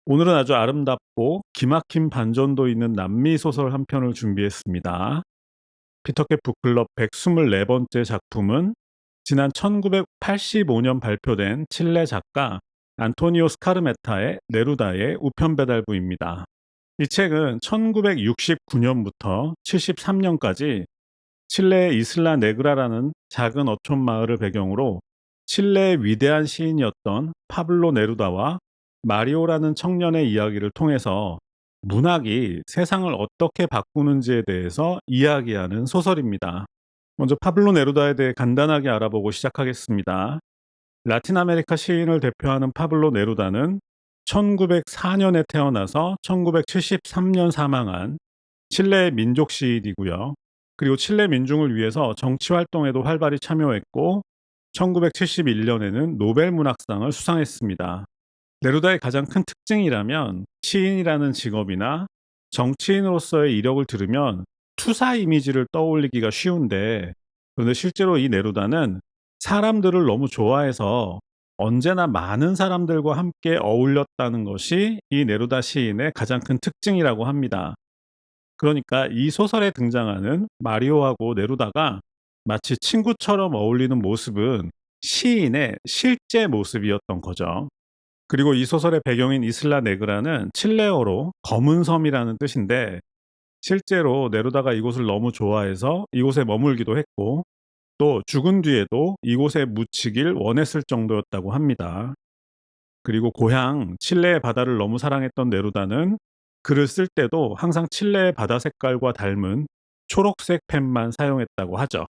오늘은 아주 아름답고 기막힌 반전도 있는 남미 소설 한 편을 준비했습니다. 피터캣 북클럽 124번째 작품은 지난 1985년 발표된 칠레 작가 안토니오 스카르메타의 네루다의 우편 배달부입니다. 이 책은 1969년부터 73년까지 칠레의 이슬라 네그라라는 작은 어촌 마을을 배경으로 칠레의 위대한 시인이었던 파블로 네루다와 마리오라는 청년의 이야기를 통해서 문학이 세상을 어떻게 바꾸는지에 대해서 이야기하는 소설입니다. 먼저 파블로 네루다에 대해 간단하게 알아보고 시작하겠습니다. 라틴 아메리카 시인을 대표하는 파블로 네루다는 1904년에 태어나서 1973년 사망한 칠레의 민족 시인이고요. 그리고 칠레 민중을 위해서 정치 활동에도 활발히 참여했고 1971년에는 노벨 문학상을 수상했습니다. 네루다의 가장 큰 특징이라면 시인이라는 직업이나 정치인으로서의 이력을 들으면 투사 이미지를 떠올리기가 쉬운데, 그런데 실제로 이 네루다는 사람들을 너무 좋아해서 언제나 많은 사람들과 함께 어울렸다는 것이 이 네루다 시인의 가장 큰 특징이라고 합니다. 그러니까 이 소설에 등장하는 마리오하고 네루다가 마치 친구처럼 어울리는 모습은 시인의 실제 모습이었던 거죠. 그리고 이 소설의 배경인 이슬라 네그라는 칠레어로 검은 섬이라는 뜻인데, 실제로 네루다가 이곳을 너무 좋아해서 이곳에 머물기도 했고 또 죽은 뒤에도 이곳에 묻히길 원했을 정도였다고 합니다. 그리고 고향 칠레의 바다를 너무 사랑했던 네루다는 글을 쓸 때도 항상 칠레의 바다 색깔과 닮은 초록색 펜만 사용했다고 하죠.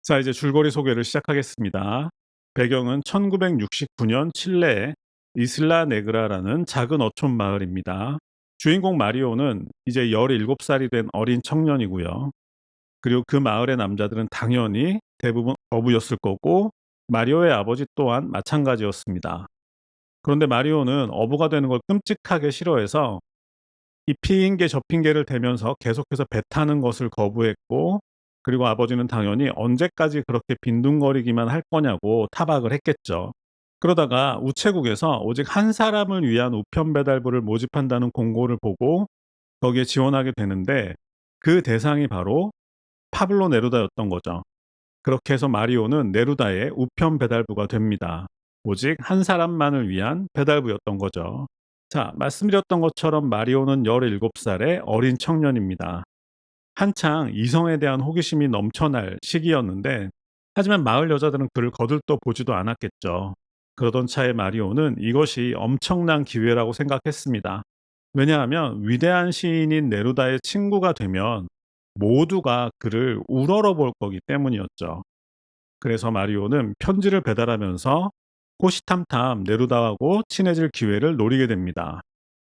자, 이제 줄거리 소개를 시작하겠습니다. 배경은 1969년 칠레의 이슬라 네그라라는 작은 어촌 마을입니다. 주인공 마리오는 이제 17살이 된 어린 청년이고요. 그리고 그 마을의 남자들은 당연히 대부분 어부였을 거고 마리오의 아버지 또한 마찬가지였습니다. 그런데 마리오는 어부가 되는 걸 끔찍하게 싫어해서 이 핑계 저 핑계를 대면서 계속해서 배 타는 것을 거부했고, 그리고 아버지는 당연히 언제까지 그렇게 빈둥거리기만 할 거냐고 타박을 했겠죠. 그러다가 우체국에서 오직 한 사람을 위한 우편 배달부를 모집한다는 공고를 보고 거기에 지원하게 되는데, 그 대상이 바로 파블로 네루다였던 거죠. 그렇게 해서 마리오는 네루다의 우편 배달부가 됩니다. 오직 한 사람만을 위한 배달부였던 거죠. 자, 말씀드렸던 것처럼 마리오는 17살의 어린 청년입니다. 한창 이성에 대한 호기심이 넘쳐날 시기였는데, 하지만 마을 여자들은 그를 거들떠 보지도 않았겠죠. 그러던 차에 마리오는 이것이 엄청난 기회라고 생각했습니다. 왜냐하면 위대한 시인인 네루다의 친구가 되면 모두가 그를 우러러볼 거기 때문이었죠. 그래서 마리오는 편지를 배달하면서 호시탐탐 네루다하고 친해질 기회를 노리게 됩니다.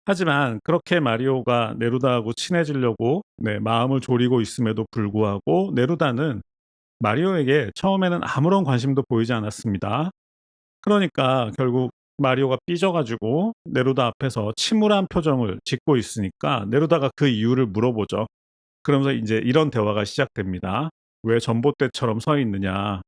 하지만 그렇게 마리오가 네루다하고 친해지려고 마음을 졸이고 있음에도 불구하고 네루다는 마리오에게 처음에는 아무런 관심도 보이지 않았습니다. 그러니까 결국 마리오가 삐져가지고 네루다 앞에서 침울한 표정을 짓고 있으니까 네루다가 그 이유를 물어보죠. 그러면서 이제 이런 대화가 시작됩니다. 왜 전봇대처럼 서 있느냐?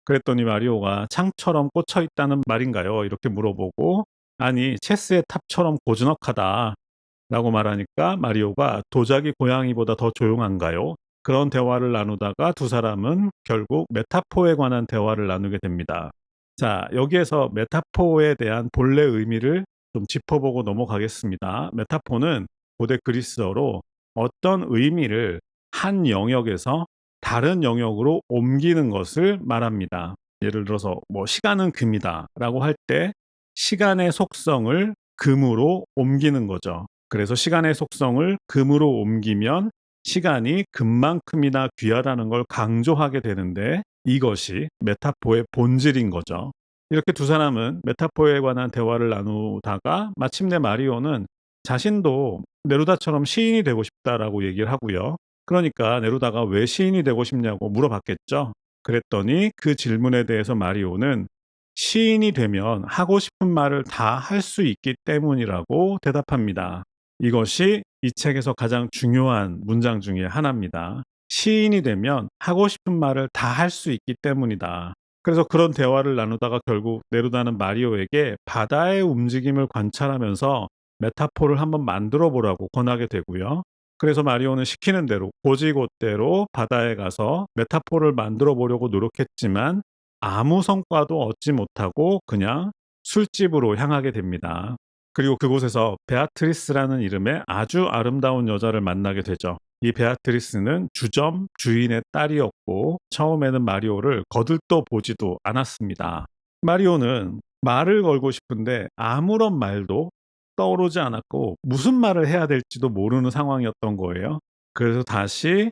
그랬더니 마리오가 "창처럼 꽂혀 있다는 말인가요?" 이렇게 물어보고, "아니, 체스의 탑처럼 고즈넉하다."라고 말하니까 마리오가 "도자기 고양이보다 더 조용한가요?" 그런 대화를 나누다가 두 사람은 결국 메타포에 관한 대화를 나누게 됩니다. 자, 여기에서 메타포에 대한 본래 의미를 좀 짚어보고 넘어가겠습니다. 메타포는 고대 그리스어로 어떤 의미를 한 영역에서 다른 영역으로 옮기는 것을 말합니다. 예를 들어서 시간은 금이다라고 할 때 시간의 속성을 금으로 옮기는 거죠. 그래서 시간의 속성을 금으로 옮기면 시간이 금만큼이나 귀하다는 걸 강조하게 되는데, 이것이 메타포의 본질인 거죠. 이렇게 두 사람은 메타포에 관한 대화를 나누다가 마침내 마리오는 자신도 네루다처럼 시인이 되고 싶다라고 얘기를 하고요. 그러니까 네루다가 왜 시인이 되고 싶냐고 물어봤겠죠. 그랬더니 그 질문에 대해서 마리오는 시인이 되면 하고 싶은 말을 다 할 수 있기 때문이라고 대답합니다. 이것이 이 책에서 가장 중요한 문장 중에 하나입니다. 시인이 되면 하고 싶은 말을 다 할 수 있기 때문이다. 그래서 그런 대화를 나누다가 결국 네루다는 마리오에게 바다의 움직임을 관찰하면서 메타포를 한번 만들어 보라고 권하게 되고요. 그래서 마리오는 시키는 대로 곧이곧대로 바다에 가서 메타포를 만들어 보려고 노력했지만 아무 성과도 얻지 못하고 그냥 술집으로 향하게 됩니다. 그리고 그곳에서 베아트리스라는 이름의 아주 아름다운 여자를 만나게 되죠. 이 베아트리스는 주점 주인의 딸이었고 처음에는 마리오를 거들떠 보지도 않았습니다. 마리오는 말을 걸고 싶은데 아무런 말도 떠오르지 않았고 무슨 말을 해야 될지도 모르는 상황이었던 거예요. 그래서 다시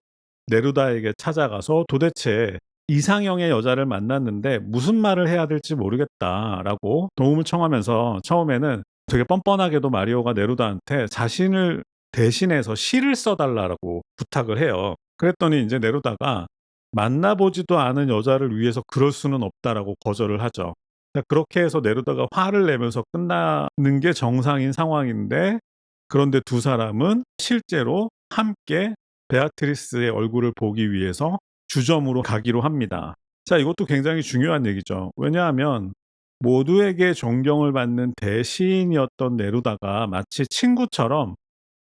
네루다에게 찾아가서 도대체 이상형의 여자를 만났는데 무슨 말을 해야 될지 모르겠다라고 도움을 청하면서 처음에는 되게 뻔뻔하게도 마리오가 네루다한테 자신을 대신해서 시를 써달라고 부탁을 해요. 그랬더니 이제 네루다가 만나보지도 않은 여자를 위해서 그럴 수는 없다라고 거절을 하죠. 그렇게 해서 네루다가 화를 내면서 끝나는 게 정상인 상황인데 그런데 두 사람은 실제로 함께 베아트리스의 얼굴을 보기 위해서 주점으로 가기로 합니다. 자, 이것도 굉장히 중요한 얘기죠. 왜냐하면 모두에게 존경을 받는 대시인이었던 네루다가 마치 친구처럼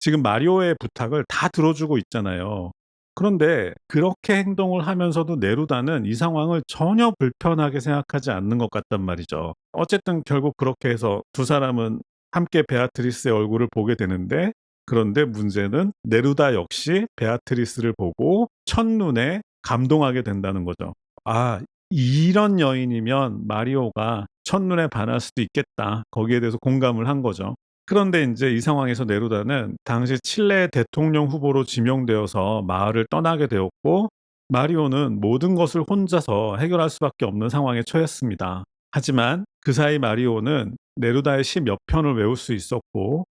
지금 마리오의 부탁을 다 들어주고 있잖아요. 그런데 그렇게 행동을 하면서도 네루다는 이 상황을 전혀 불편하게 생각하지 않는 것 같단 말이죠. 어쨌든 결국 그렇게 해서 두 사람은 함께 베아트리스의 얼굴을 보게 되는데 그런데 문제는 네루다 역시 베아트리스를 보고 첫눈에 감동하게 된다는 거죠. 아, 이런 여인이면 마리오가 첫눈에 반할 수도 있겠다. 거기에 대해서 공감을 한 거죠. 그런데 인제 이 상황에서 네루다는 당시 칠레 대통령 후보로 지명되어서 마을을 떠나게 되었고 마리오는 모든 것을 혼자서 해결할 수밖에 없는 상황에 처했습니다. 하지만 그 사이 마리오는 네루다의 시 몇 편을 외울 수 있었고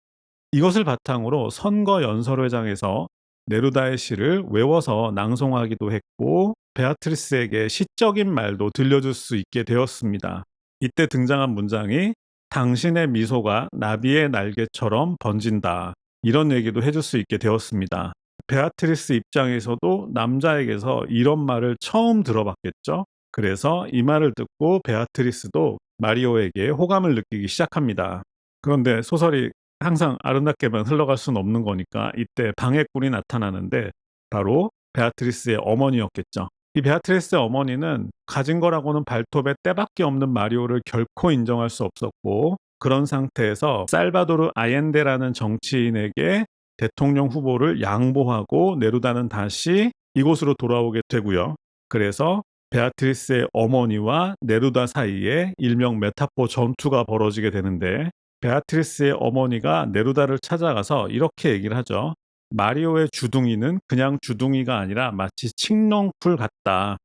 이것을 바탕으로 선거 연설회장에서 네루다의 시를 외워서 낭송하기도 했고 베아트리스에게 시적인 말도 들려줄 수 있게 되었습니다. 이때 등장한 문장이 당신의 미소가 나비의 날개처럼 번진다. 이런 얘기도 해줄 수 있게 되었습니다. 베아트리스 입장에서도 남자에게서 이런 말을 처음 들어봤겠죠. 그래서 이 말을 듣고 베아트리스도 마리오에게 호감을 느끼기 시작합니다. 그런데 소설이 항상 아름답게만 흘러갈 수는 없는 거니까 이때 방해꾼이 나타나는데 바로 베아트리스의 어머니였겠죠. 이 베아트리스의 어머니는 가진 거라고는 발톱에 때밖에 없는 마리오를 결코 인정할 수 없었고 그런 상태에서 살바도르 아옌데라는 정치인에게 대통령 후보를 양보하고 네루다는 다시 이곳으로 돌아오게 되고요. 그래서 베아트리스의 어머니와 네루다 사이에 일명 메타포 전투가 벌어지게 되는데 베아트리스의 어머니가 네루다를 찾아가서 이렇게 얘기를 하죠. 마리오의 주둥이는 그냥 주둥이가 아니라 마치 칡넝풀 같다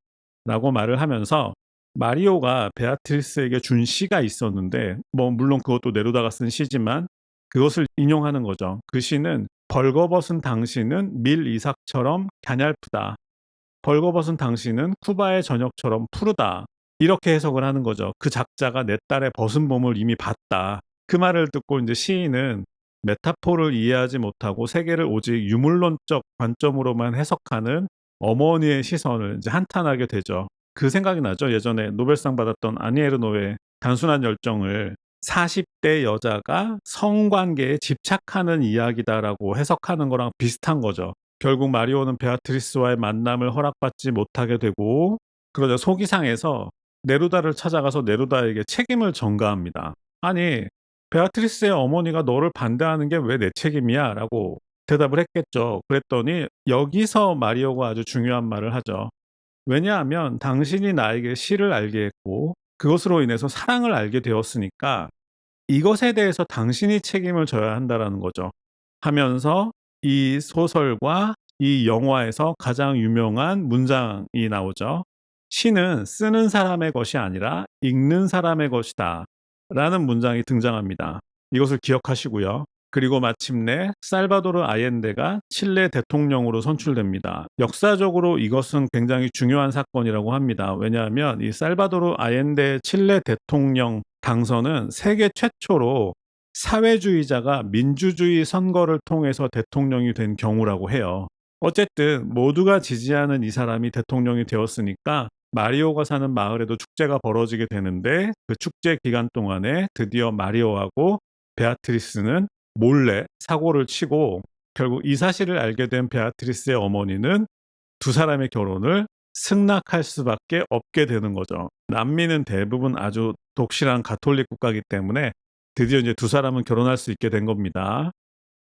라고 말을 하면서 마리오가 베아트리스에게 준 시가 있었는데 물론 그것도 네루다가 쓴 시지만 그것을 인용하는 거죠. 그 시는 벌거벗은 당신은 밀 이삭처럼 갸냘프다. 벌거벗은 당신은 쿠바의 저녁처럼 푸르다. 이렇게 해석을 하는 거죠. 그 작자가 내 딸의 벗은 몸을 이미 봤다. 그 말을 듣고 이제 시인은 메타포를 이해하지 못하고 세계를 오직 유물론적 관점으로만 해석하는 어머니의 시선을 이제 한탄하게 되죠. 그 생각이 나죠. 예전에 노벨상 받았던 아니에르노의 단순한 열정을 40대 여자가 성관계에 집착하는 이야기다라고 해석하는 거랑 비슷한 거죠. 결국 마리오는 베아트리스와의 만남을 허락받지 못하게 되고 그러자 속이 상해서 네루다를 찾아가서 네루다에게 책임을 전가합니다. 아니, 베아트리스의 어머니가 너를 반대하는 게 왜 내 책임이야? 라고 대답을 했겠죠. 그랬더니 여기서 마리오가 아주 중요한 말을 하죠. 왜냐하면 당신이 나에게 시를 알게 했고 그것으로 인해서 사랑을 알게 되었으니까 이것에 대해서 당신이 책임을 져야 한다라는 거죠. 하면서 이 소설과 이 영화에서 가장 유명한 문장이 나오죠. 시는 쓰는 사람의 것이 아니라 읽는 사람의 것이다. 라는 문장이 등장합니다. 이것을 기억하시고요. 그리고 마침내 살바도르 아옌데가 칠레 대통령으로 선출됩니다. 역사적으로 이것은 굉장히 중요한 사건이라고 합니다. 왜냐하면 이 살바도르 아옌데 칠레 대통령 당선은 세계 최초로 사회주의자가 민주주의 선거를 통해서 대통령이 된 경우라고 해요. 어쨌든 모두가 지지하는 이 사람이 대통령이 되었으니까 마리오가 사는 마을에도 축제가 벌어지게 되는데 그 축제 기간 동안에 드디어 마리오하고 베아트리스는 몰래 사고를 치고 결국 이 사실을 알게 된 베아트리스의 어머니는 두 사람의 결혼을 승낙할 수밖에 없게 되는 거죠. 남미는 대부분 아주 독실한 가톨릭 국가이기 때문에 드디어 이제 두 사람은 결혼할 수 있게 된 겁니다.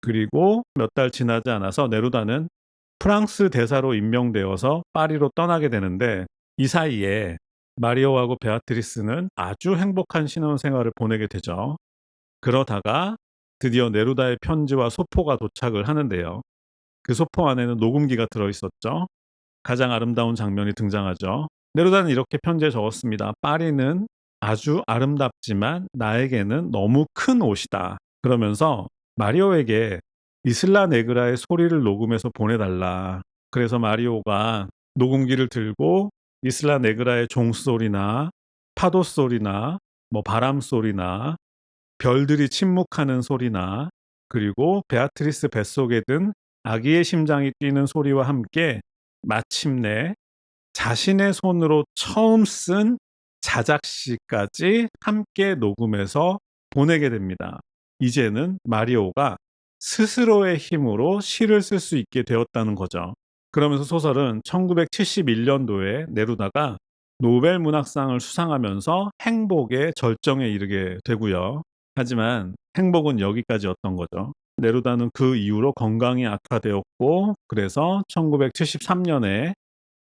그리고 몇 달 지나지 않아서 네루다는 프랑스 대사로 임명되어서 파리로 떠나게 되는데 이 사이에 마리오하고 베아트리스는 아주 행복한 신혼생활을 보내게 되죠. 그러다가 드디어 네루다의 편지와 소포가 도착을 하는데요. 그 소포 안에는 녹음기가 들어있었죠. 가장 아름다운 장면이 등장하죠. 네루다는 이렇게 편지에 적었습니다. 파리는 아주 아름답지만 나에게는 너무 큰 옷이다. 그러면서 마리오에게 이슬라 네그라의 소리를 녹음해서 보내달라. 그래서 마리오가 녹음기를 들고 이슬라 네그라의 종소리나 파도 소리나 바람 소리나 별들이 침묵하는 소리나 그리고 베아트리스 뱃속에 든 아기의 심장이 뛰는 소리와 함께 마침내 자신의 손으로 처음 쓴 자작시까지 함께 녹음해서 보내게 됩니다. 이제는 마리오가 스스로의 힘으로 시를 쓸 수 있게 되었다는 거죠. 그러면서 소설은 1971년도에 네루다가 노벨 문학상을 수상하면서 행복의 절정에 이르게 되고요. 하지만 행복은 여기까지였던 거죠. 네루다는 그 이후로 건강이 악화되었고 그래서 1973년에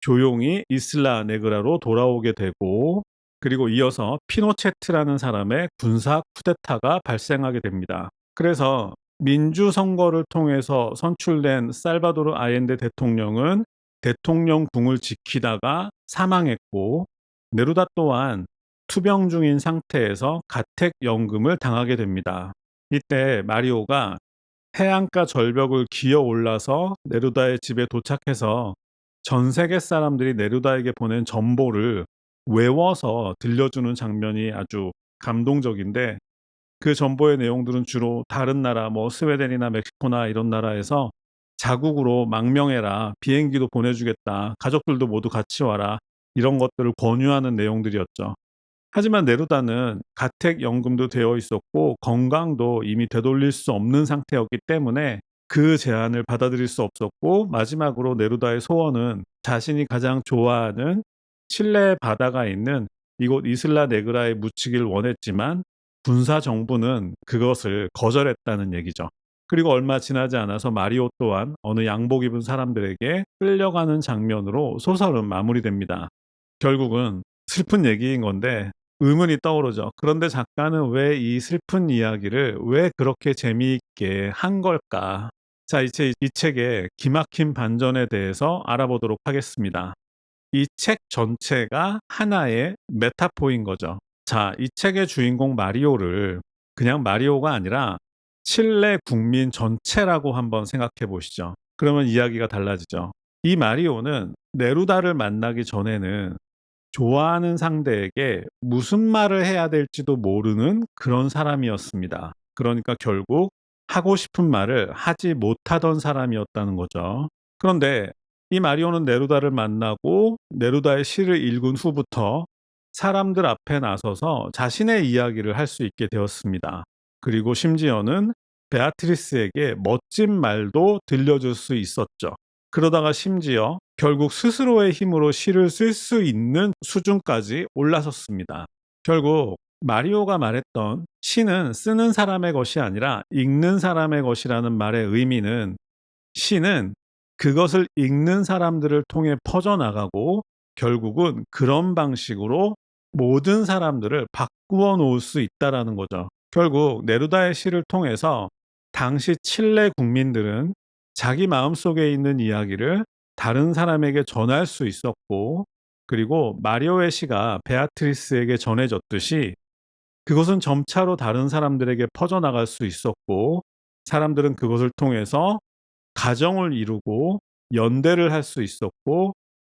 조용히 이슬라 네그라로 돌아오게 되고 그리고 이어서 피노체트라는 사람의 군사 쿠데타가 발생하게 됩니다. 그래서 민주선거를 통해서 선출된 살바도르 아옌데 대통령은 대통령궁을 지키다가 사망했고 네루다 또한 투병 중인 상태에서 가택연금을 당하게 됩니다. 이때 마리오가 해안가 절벽을 기어 올라서 네루다의 집에 도착해서 전 세계 사람들이 네루다에게 보낸 전보를 외워서 들려주는 장면이 아주 감동적인데 그 전보의 내용들은 주로 다른 나라 스웨덴이나 멕시코나 이런 나라에서 자국으로 망명해라, 비행기도 보내주겠다, 가족들도 모두 같이 와라 이런 것들을 권유하는 내용들이었죠. 하지만 네루다는 가택연금도 되어 있었고 건강도 이미 되돌릴 수 없는 상태였기 때문에 그 제안을 받아들일 수 없었고 마지막으로 네루다의 소원은 자신이 가장 좋아하는 칠레 바다가 있는 이곳 이슬라 네그라에 묻히길 원했지만 군사 정부는 그것을 거절했다는 얘기죠. 그리고 얼마 지나지 않아서 마리오 또한 어느 양복 입은 사람들에게 끌려가는 장면으로 소설은 마무리됩니다. 결국은 슬픈 얘기인 건데 의문이 떠오르죠. 그런데 작가는 왜 이 슬픈 이야기를 왜 그렇게 재미있게 한 걸까? 자, 이 책의 기막힌 반전에 대해서 알아보도록 하겠습니다. 이 책 전체가 하나의 메타포인 거죠. 자, 이 책의 주인공 마리오를 그냥 마리오가 아니라 칠레 국민 전체라고 한번 생각해 보시죠. 그러면 이야기가 달라지죠. 이 마리오는 네루다를 만나기 전에는 좋아하는 상대에게 무슨 말을 해야 될지도 모르는 그런 사람이었습니다. 그러니까 결국 하고 싶은 말을 하지 못하던 사람이었다는 거죠. 그런데 이 마리오는 네루다를 만나고 네루다의 시를 읽은 후부터 사람들 앞에 나서서 자신의 이야기를 할 수 있게 되었습니다. 그리고 심지어는 베아트리스에게 멋진 말도 들려줄 수 있었죠. 그러다가 심지어 결국 스스로의 힘으로 시를 쓸 수 있는 수준까지 올라섰습니다. 결국 마리오가 말했던 시는 쓰는 사람의 것이 아니라 읽는 사람의 것이라는 말의 의미는 시는 그것을 읽는 사람들을 통해 퍼져나가고 결국은 그런 방식으로 모든 사람들을 바꾸어 놓을 수 있다라는 거죠. 결국 네루다의 시를 통해서 당시 칠레 국민들은 자기 마음속에 있는 이야기를 다른 사람에게 전할 수 있었고 그리고 마리오의 시가 베아트리스에게 전해졌듯이 그것은 점차로 다른 사람들에게 퍼져나갈 수 있었고 사람들은 그것을 통해서 가정을 이루고 연대를 할 수 있었고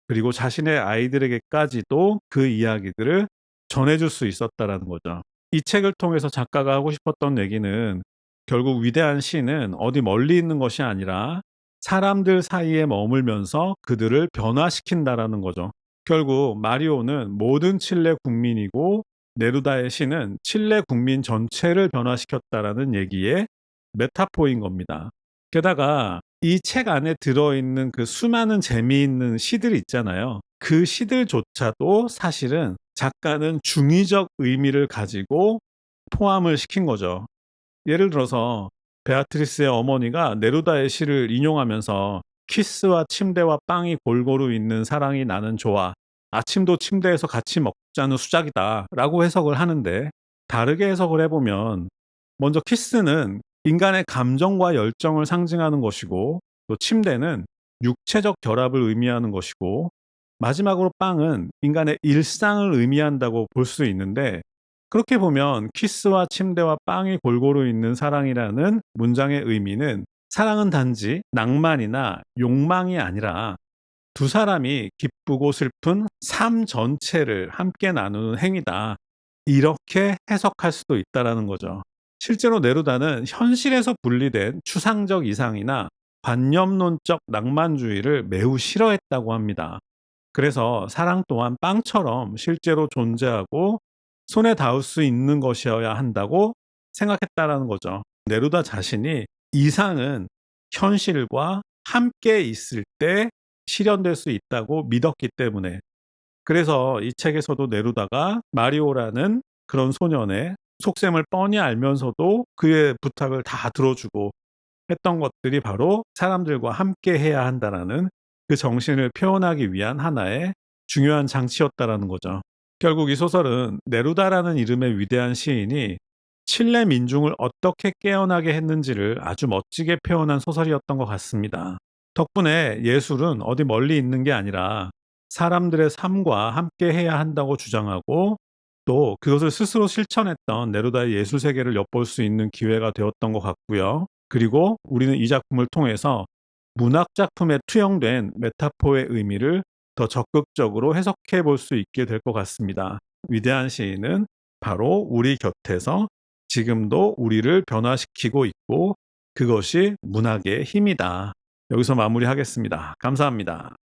그리고 자신의 아이들에게까지도 그 이야기들을 전해줄 수 있었다라는 거죠. 이 책을 통해서 작가가 하고 싶었던 얘기는 결국 위대한 시는 어디 멀리 있는 것이 아니라 사람들 사이에 머물면서 그들을 변화시킨다라는 거죠. 결국 마리오는 모든 칠레 국민이고 네루다의 시는 칠레 국민 전체를 변화시켰다라는 얘기에 메타포인 겁니다. 게다가 이 책 안에 들어있는 그 수많은 재미있는 시들 있잖아요. 그 시들조차도 사실은 작가는 중의적 의미를 가지고 포함을 시킨 거죠. 예를 들어서 베아트리스의 어머니가 네루다의 시를 인용하면서 키스와 침대와 빵이 골고루 있는 사랑이 나는 좋아. 아침도 침대에서 같이 먹자는 수작이다. 라고 해석을 하는데, 다르게 해석을 해보면 먼저 키스는 인간의 감정과 열정을 상징하는 것이고, 또 침대는 육체적 결합을 의미하는 것이고, 마지막으로 빵은 인간의 일상을 의미한다고 볼 수 있는데, 그렇게 보면 키스와 침대와 빵이 골고루 있는 사랑이라는 문장의 의미는 사랑은 단지 낭만이나 욕망이 아니라 두 사람이 기쁘고 슬픈 삶 전체를 함께 나누는 행위다. 이렇게 해석할 수도 있다라는 거죠. 실제로 네루다는 현실에서 분리된 추상적 이상이나 관념론적 낭만주의를 매우 싫어했다고 합니다. 그래서 사랑 또한 빵처럼 실제로 존재하고 손에 닿을 수 있는 것이어야 한다고 생각했다라는 거죠. 네루다 자신이 이상은 현실과 함께 있을 때 실현될 수 있다고 믿었기 때문에, 그래서 이 책에서도 네루다가 마리오라는 그런 소년의 속셈을 뻔히 알면서도 그의 부탁을 다 들어주고 했던 것들이 바로 사람들과 함께 해야 한다라는 그 정신을 표현하기 위한 하나의 중요한 장치였다라는 거죠. 결국 이 소설은 네루다라는 이름의 위대한 시인이 칠레 민중을 어떻게 깨어나게 했는지를 아주 멋지게 표현한 소설이었던 것 같습니다. 덕분에 예술은 어디 멀리 있는 게 아니라 사람들의 삶과 함께 해야 한다고 주장하고, 또 그것을 스스로 실천했던 네루다의 예술 세계를 엿볼 수 있는 기회가 되었던 것 같고요. 그리고 우리는 이 작품을 통해서 문학 작품에 투영된 메타포의 의미를 더 적극적으로 해석해 볼 수 있게 될 것 같습니다. 위대한 시인은 바로 우리 곁에서 지금도 우리를 변화시키고 있고, 그것이 문학의 힘이다. 여기서 마무리하겠습니다. 감사합니다.